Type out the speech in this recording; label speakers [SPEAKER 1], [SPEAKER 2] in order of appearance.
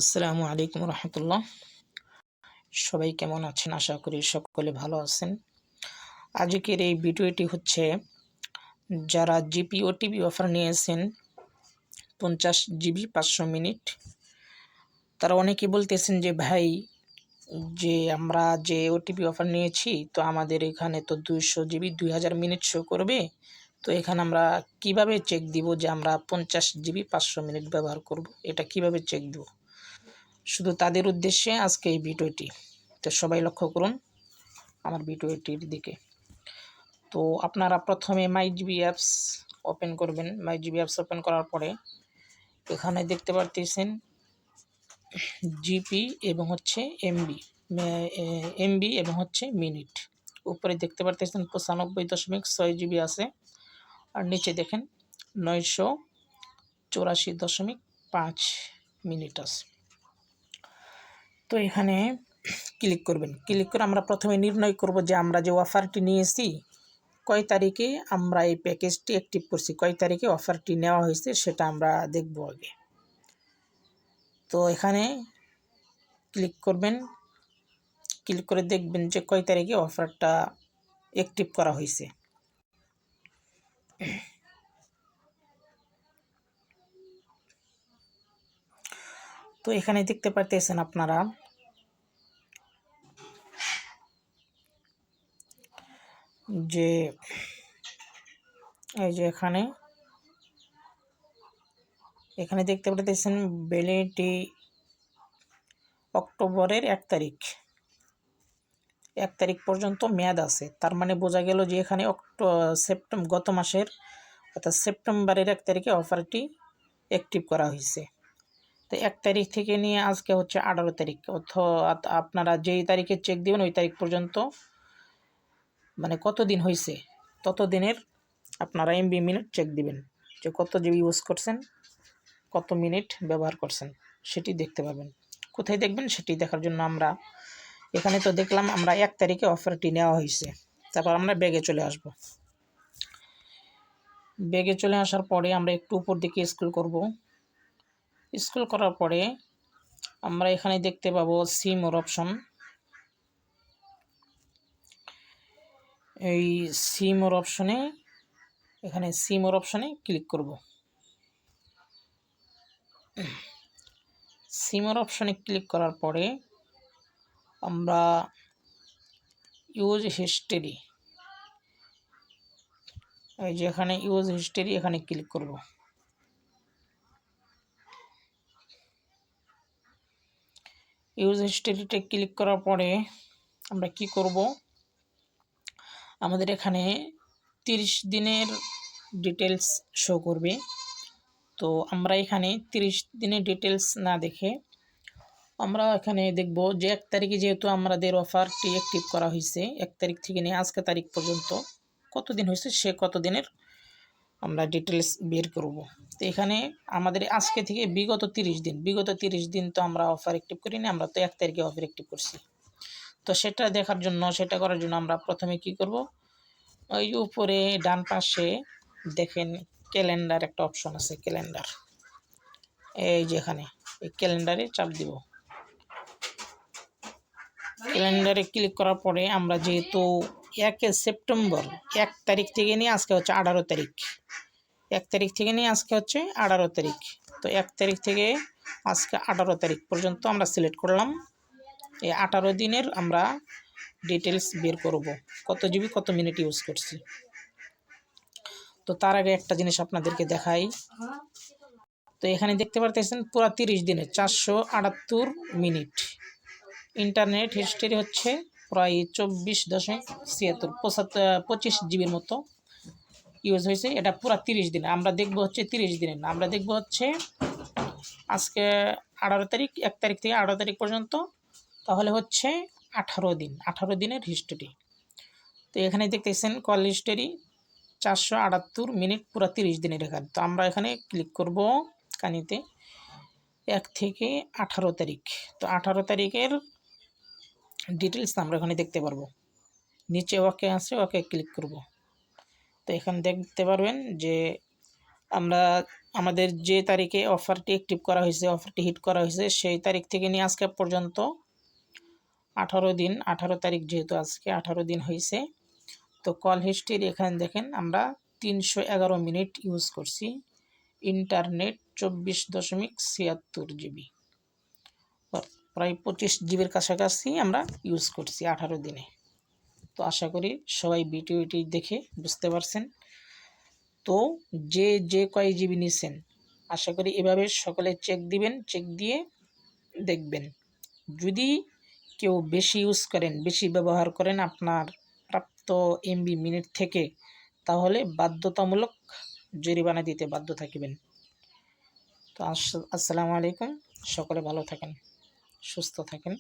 [SPEAKER 1] আসসালামু আলাইকুম রহমতুল্লাহ। সবাই কেমন আছেন? আশা করি সকলে ভালো আছেন। আজকের এই ভিডিওটি হচ্ছে যারা জিপি ও টিভি অফার নিয়েছেন 50 GB 500 মিনিট, তারা অনেকে বলতেছেন যে ভাই, যে আমরা যে ওটিপি অফার নিয়েছি তো আমাদের এখানে তো 200 GB 2000 মিনিট শো করবে, তো এখানে আমরা কিভাবে চেক দিব যে আমরা 50 GB 500 মিনিট ব্যবহার করব? এটা কিভাবে চেক দিব? শুধু তাদের উদ্দেশ্যে আজকে এই ভিডিওটি। তো সবাই লক্ষ্য করুন আমার ভিডিওটির দিকে। তো আপনারা প্রথমে মাই জিবি অ্যাপস ওপেন করবেন। মাই জিবি অ্যাপস ওপেন করার পরে এখানে দেখতে পারতেছেন জিপি এবং হচ্ছে এমবি এবং হচ্ছে মিনিট। উপরে দেখতে পারতেছেন 95.6 GB আছে, আর নিচে দেখেন 984.5 মিনিট আছে। তো এখানে ক্লিক করবেন। ক্লিক করে আমরা প্রথমে নির্ণয় করব যে আমরা যে অফারটি নিয়েছি কয় তারিখে আমরা এই প্যাকেজটি অ্যাক্টিভ করছি, কয় তারিখে অফারটি নেওয়া হয়েছে সেটা আমরা দেখব আগে। তো এখানে ক্লিক করবেন। ক্লিক করে দেখবেন যে কয় তারিখে অফারটা অ্যাক্টিভ করা হয়েছে। তো এখানে দেখতে পারতেছেন আপনারা যে এই যে এখানে দেখতে পারতেছেন ভ্যালিডিটি অক্টোবরের 1 তারিখ পর্যন্ত মেয়াদ আছে। তার মানে বোঝা গেল যে এখানে গত মাসের অর্থাৎ সেপ্টেম্বরের 1 তারিখে অফারটি অ্যাক্টিভ করা হয়েছে। তো 1 তারিখ থেকে নিয়ে আজকে হচ্ছে 18 তারিখ, অর্থাৎ আপনারা যেই তারিখে চেক দিবেন ওই তারিখ পর্যন্ত, মানে কত দিন হয়েছে তত দিনের আপনারা এমবি মিনিট চেক দিবেন, যে কত জিবি ইউজ করছেন, কত মিনিট ব্যবহার করছেন সেটি দেখতে পাবেন। কোথায় দেখবেন সেটি দেখার জন্য আমরা এখানে তো দেখলাম আমরা 1 তারিখে অফারটি নেওয়া হয়েছে। তারপর আমরা ব্যাগে চলে আসব। ব্যাগে চলে আসার পরে আমরা একটু উপর দিকে স্ক্রল করব। স্ক্রল করার পরে আমরা এখানে দেখতে পাবো সি মোর অপশন। এই সি মোর অপশনে ক্লিক করব। সি মোর অপশনে ক্লিক করার পরে আমরা ইউজ হিস্টরি, এই যে এখানে ইউজ হিস্টরি এখানে ক্লিক করব। ইউজ হিস্টরিতে ক্লিক করার পরে আমরা কি করব, আমাদের এখানে 30 দিনের ডিটেলস শো করবে। তো আমরা এখানে 30 দিনের ডিটেলস না দেখে আমরা এখানে দেখব যে 1 তারিখে যেহেতু আমাদের অফারটি অ্যাক্টিভ করা হয়েছে, 1 তারিখ থেকে নিয়ে আজকে তারিখ পর্যন্ত কতদিন হয়েছে সে কত দিনের আমরা ডিটেলস বের করব। তো এখানে আমাদের আজকে থেকে বিগত 30 দিন তো আমরা অফার অ্যাক্টিভ করিনি, আমরা তো 1 তারিখে অফার অ্যাক্টিভ করছি। তো সেটা করার জন্য আমরা প্রথমে কি করব, ওই উপরে ডান পাশে দেখেন ক্যালেন্ডার একটা অপশন আছে, ক্যালেন্ডার, এই যে এখানে এই ক্যালেন্ডারে চাপ দিব। ক্যালেন্ডারে ক্লিক করার পরে আমরা যেহেতু 1 সেপ্টেম্বর 1 তারিখ থেকে নিয়ে আজকে হচ্ছে 18 তারিখ, 1 তারিখ থেকে নিয়ে আজকে হচ্ছে 18 তারিখ, তো 1 তারিখ থেকে আজকে 18 তারিখ পর্যন্ত আমরা সিলেক্ট করলাম। এই 18 দিনের আমরা ডিটেলস বের করব, কত জিবি কত মিনিট ইউজ করছি। তো তার আগে একটা জিনিস আপনাদেরকে দেখাই। তো এখানে দেখতে পারতেছেন পুরো 30 দিনে 478 মিনিট। ইন্টারনেট হিস্ট্রি হচ্ছে প্রায় 24.75 জিবির মতো ইউজ হয়েছে। এটা পুরো 30 দিনে। আমরা দেখব হচ্ছে 30 দিনে না, আমরা দেখব হচ্ছে আজকে 18 তারিখ, 1 তারিখ থেকে 18 তারিখ পর্যন্ত, তাহলে হচ্ছে 18 দিনের হিস্ট্রি। তো এখানে দেখতেছেন কল হিস্টরি 478 মিনিট পুরো 30 দিনের এখানে। তো আমরা এখানে ক্লিক করব কানিতে 1 থেকে 18 তারিখ। তো 18 তারিখের ডিটেলস আমরা এখানে দেখতে পারবো। নিচে ওকে ক্লিক করব। তো এখানে দেখতে পারবেন যে আমরা আমাদের যে তারিখে অফারটি অ্যাক্টিভ করা হয়েছে, অফারটি হিট করা হয়েছে, সেই তারিখ থেকে নিয়ে আজকে পর্যন্ত 18 দিন, 18 তারিখ যেহেতু আজকে 18 দিন হয়েছে। তো কল হিস্ট্রির এখানে দেখেন আমরা 311 মিনিট ইউজ করছি, ইন্টারনেট 24.76 জিবি, প্রায় 25 জিবির কাছাকাছি আমরা ইউজ করছি 18 দিনে। তো আশা করি সবাই ভিডিওটি দেখে বুঝতে পারছেন। তো যে কয় জিবি নিছেন আশা করি এভাবে সকলে চেক দিবেন, চেক দিয়ে দেখবেন। যদি কেউ বেশি ইউজ করেন, বেশি ব্যবহার করেন আপনার প্রাপ্ত এমবি মিনিট থেকে, তাহলে বাধ্যতামূলক জরিমানা দিতে বাধ্য থাকবেন। তো আসসালামু আলাইকুম, সকলে ভালো থাকেন, সুস্থ থাকেন।